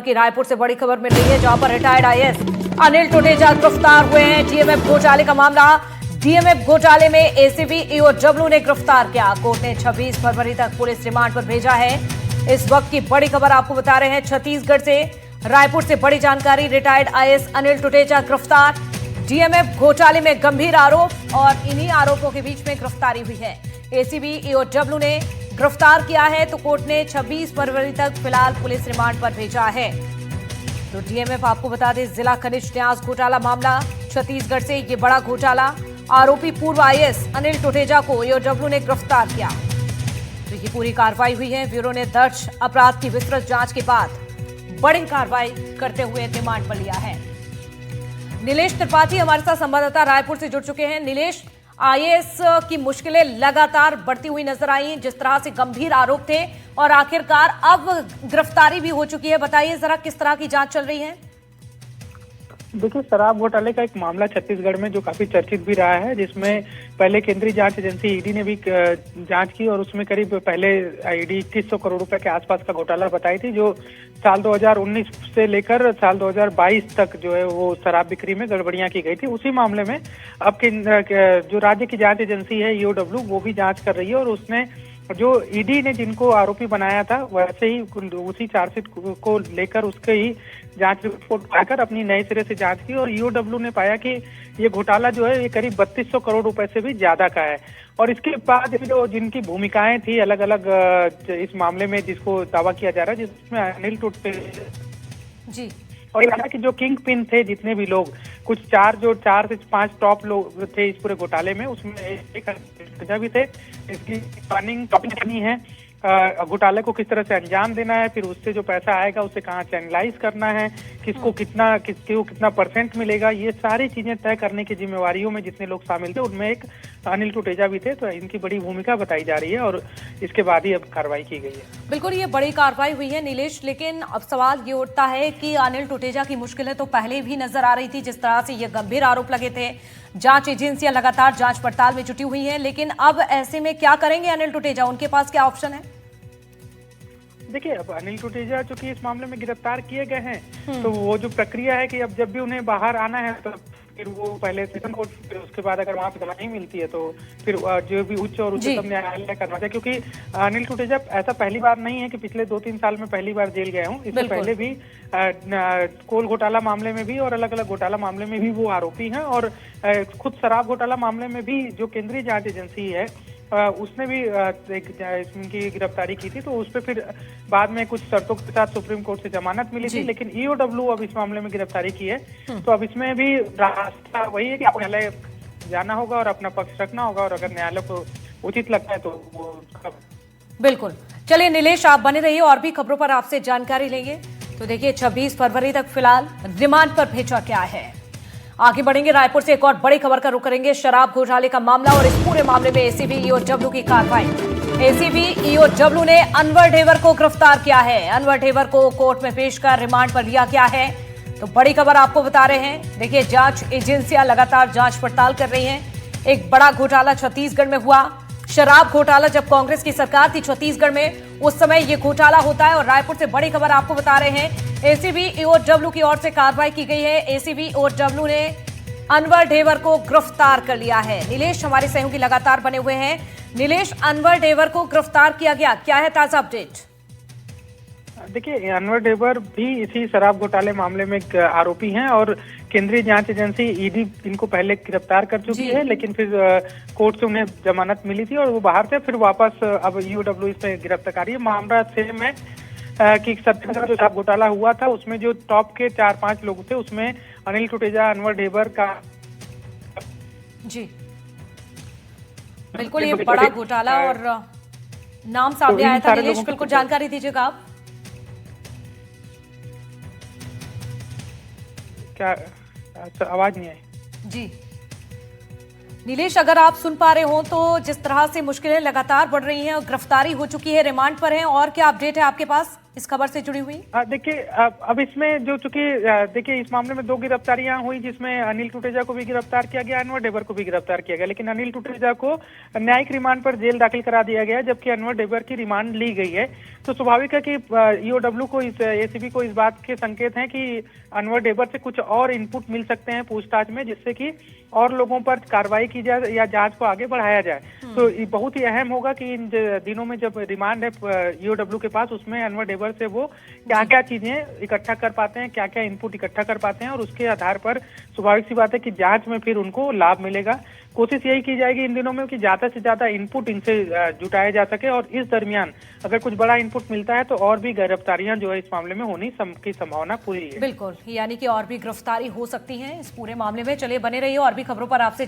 की रायपुर से बड़ी खबर मिल रही है, जहां पर रिटायर्ड आईएएस अनिल टुटेजा गिरफ्तार हुए हैं। डीएमएफ घोटाले का मामला, डीएमएफ घोटाले में एसीबी ईओडब्ल्यू ने गिरफ्तार किया। कोर्ट ने 26 फरवरी तक पुलिस रिमांड पर भेजा है। इस वक्त की बड़ी खबर आपको बता रहे हैं छत्तीसगढ़ से। रायपुर से बड़ी जानकारी, रिटायर्ड आईएएस अनिल टुटेजा गिरफ्तार। डीएमएफ घोटाले में गंभीर आरोप और इन्हीं आरोपों के बीच में गिरफ्तारी हुई है। एसीबी ईओडब्ल्यू ने गिरफ्तार किया है, तो कोर्ट ने 26 फरवरी तक फिलहाल पुलिस रिमांड पर भेजा है। तो डीएमएफ आपको बता दें, जिला खनिज न्यास घोटाला मामला छत्तीसगढ़ से ये बड़ा घोटाला, आरोपी पूर्व आईएएस अनिल टुटेजा को ईओडब्ल्यू ने गिरफ्तार किया। तो ये पूरी कार्रवाई हुई है। ब्यूरो ने दर्ज अपराध की विस्तृत जांच के बाद बड़ी कार्रवाई करते हुए रिमांड पर लिया है। नीलेश त्रिपाठी हमारे साथ संवाददाता रायपुर से जुड़ चुके हैं। नीलेश, आईएएस की मुश्किलें लगातार बढ़ती हुई नजर आई, जिस तरह से गंभीर आरोप थे और आखिरकार अब गिरफ्तारी भी हो चुकी है। बताइए जरा किस तरह की जांच चल रही है? देखिए, शराब घोटाले का एक मामला छत्तीसगढ़ में जो काफी चर्चित भी रहा है, जिसमें पहले केंद्रीय जांच एजेंसी ईडी ने भी जांच की और उसमें करीब पहले ईडी 2100 करोड़ रुपए के आसपास का घोटाला बताई थी, जो साल 2019 से लेकर साल 2022 तक जो है वो शराब बिक्री में गड़बड़ियां की गई थी। उसी मामले में अब जो राज्य की जांच एजेंसी है ईओडब्ल्यू, वो भी जांच कर रही है और उसने जो ईडी ने जिनको आरोपी बनाया था वैसे ही उसी चार्जशीट को लेकर उसके ही जांच रिपोर्ट पाकर अपनी नए सिरे से जांच की और ईओडब्ल्यू ने पाया कि ये घोटाला जो है ये करीब 3200 करोड़ रुपए से भी ज्यादा का है। और इसके बाद जो जिनकी भूमिकाएं थी अलग अलग इस मामले में, जिसको दावा किया जा रहा है, जिसमें अनिल टुटेजा जी और ये कि जो किंग पिन थे, जितने भी लोग, कुछ 4 से 5 टॉप लोग थे इस पूरे घोटाले में, उसमें एक भी थे। इसकी प्लानिंग करनी है, घोटाले को किस तरह से अंजाम देना है, फिर उससे जो पैसा आएगा उसे कहाँ चैनलाइज करना है, किसको कितना परसेंट मिलेगा, ये सारी चीजें तय करने की जिम्मेवारियों में जितने लोग शामिल थे उनमें एक अनिल टुटेजा भी थे। तो इनकी बड़ी भूमिका बताई जा रही है और इसके बाद ही अब कार्रवाई की गई है। बिल्कुल, ये बड़ी कार्रवाई हुई है नीलेश, लेकिन अब सवाल ये उठता है कि अनिल टुटेजा की मुश्किलें तो पहले भी नजर आ रही थी, जिस तरह से ये गंभीर आरोप लगे थे। जांच एजेंसियां लगातार जांच पड़ताल में जुटी हुई हैं, लेकिन अब ऐसे में क्या करेंगे अनिल टुटेजा? उनके पास क्या ऑप्शन है? देखिए, अब अनिल टुटेजा चूंकि इस मामले में गिरफ्तार किए गए हैं, तो वो जो प्रक्रिया है कि अब जब भी उन्हें बाहर आना है तो फिर वो पहले सेशन कोर्ट, फिर उसके बाद अगर वहाँ पे जगह नहीं मिलती है तो फिर जो भी उच्च और उच्चतम न्यायालय करना चाहिए। क्योंकि अनिल टुटेजा ऐसा पहली बार नहीं है कि पिछले 2-3 साल में पहली बार जेल गए हूँ। इससे पहले भी कोल घोटाला मामले में भी और अलग अलग घोटाला मामले में भी वो आरोपी हैं और खुद शराब घोटाला मामले में भी जो केंद्रीय जांच एजेंसी है उसने भी इनकी गिरफ्तारी की थी। तो उस पर फिर बाद में कुछ शर्तों के साथ सुप्रीम कोर्ट से जमानत मिली थी, लेकिन ईओडब्ल्यू अब इस मामले में गिरफ्तारी की है। तो अब इसमें भी रास्ता वही है कि आपको न्यायालय जाना होगा और अपना पक्ष रखना होगा, और अगर न्यायालय को उचित लगता है तो वो बिल्कुल। चलिए नीलेश, आप बने रहिए, और भी खबरों पर आपसे जानकारी लेंगे। तो देखिए, 26 फरवरी तक फिलहाल रिमांड पर भेजा गया है। आगे बढ़ेंगे, रायपुर से एक और बड़ी खबर का रुख करेंगे, शराब घोटाले का मामला और इस पूरे मामले में एसीबी ईओडब्ल्यू की कार्रवाई। एसीबी ईओडब्ल्यू ने अनवर ढेबर को गिरफ्तार किया है। अनवर ढेबर को कोर्ट में पेश कर रिमांड पर लिया गया है। तो बड़ी खबर आपको बता रहे हैं। देखिए, जांच एजेंसियां लगातार जांच पड़ताल कर रही हैं। एक बड़ा घोटाला छत्तीसगढ़ में हुआ, शराब घोटाला। जब कांग्रेस की सरकार थी छत्तीसगढ़ में, उस समय ये घोटाला होता है। और रायपुर से बड़ी खबर आपको बता रहे हैं, एसीबी ईओडब्ल्यू की ओर से कार्रवाई की गई है। एसीबी ईओडब्ल्यू ने अनवर ढेबर को गिरफ्तार कर लिया है। नीलेश हमारे सहयोगी लगातार बने हुए हैं। नीलेश, अनवर ढेबर को गिरफ्तार किया गया, क्या है ताजा अपडेट? देखिए, अनवर ढेबर भी इसी शराब घोटाले मामले में एक आरोपी हैं और केंद्रीय जांच एजेंसी ईडी इनको पहले गिरफ्तार कर चुकी है, लेकिन फिर कोर्ट से उन्हें जमानत मिली थी और वो बाहर थे। फिर वापस अब ईओडब्ल्यू इस पे गिरफ्तारी है। मामला सेम है कि छत्तीसगढ़ जो शराब घोटाला हुआ था उसमें जो टॉप के 4-5 लोग थे, उसमें अनिल टुटेजा, अनवर ढेबर का जी बिल्कुल ये बड़ा घोटाला और नाम सामने आया था। नीलेश, बिल्कुल जानकारी दीजिएगा आप। क्या आवाज नहीं आई? जी नीलेश, अगर आप सुन पा रहे हो तो जिस तरह से मुश्किलें लगातार बढ़ रही हैं और गिरफ्तारी हो चुकी है, रिमांड पर है, और क्या अपडेट है आपके पास? इस खबर से जुड़ी हुई? देखिए, अब इसमें जो चूंकि देखिए इस मामले में 2 गिरफ्तारियां हुई, जिसमें अनिल टुटेजा को भी गिरफ्तार किया गया, अनवर डेबर को भी गिरफ्तार किया गया। लेकिन अनिल टुटेजा को न्यायिक रिमांड पर जेल दाखिल करा दिया गया, जबकि अनवर डेबर की रिमांड ली गई है। तो स्वाभाविक है कि ईओडब्ल्यू को, इस एसीबी को इस बात के संकेत हैं कि अनवर डेबर से कुछ और इनपुट मिल सकते हैं पूछताछ में, जिससे कि और लोगों पर कार्रवाई की जाए या जांच को आगे बढ़ाया जाए। तो ये बहुत ही अहम होगा कि इन दिनों में जब रिमांड है ईओडब्ल्यू के पास, उसमें अनवर डेबर से वो क्या क्या चीजें इकट्ठा कर पाते हैं, क्या क्या इनपुट इकट्ठा कर पाते हैं, और उसके आधार पर स्वाभाविक सी बात है कि जांच में फिर उनको लाभ मिलेगा। कोशिश यही की जाएगी इन दिनों में कि ज्यादा से ज्यादा इनपुट इनसे जुटाया जा सके, और इस दरमियान अगर कुछ बड़ा इनपुट मिलता है तो और भी गिरफ्तारियां जो है इस मामले में होने की संभावना पूरी है। बिल्कुल, यानी कि और भी गिरफ्तारी हो सकती है इस पूरे मामले में। चलिए बने रहिए और भी खबरों पर आपसे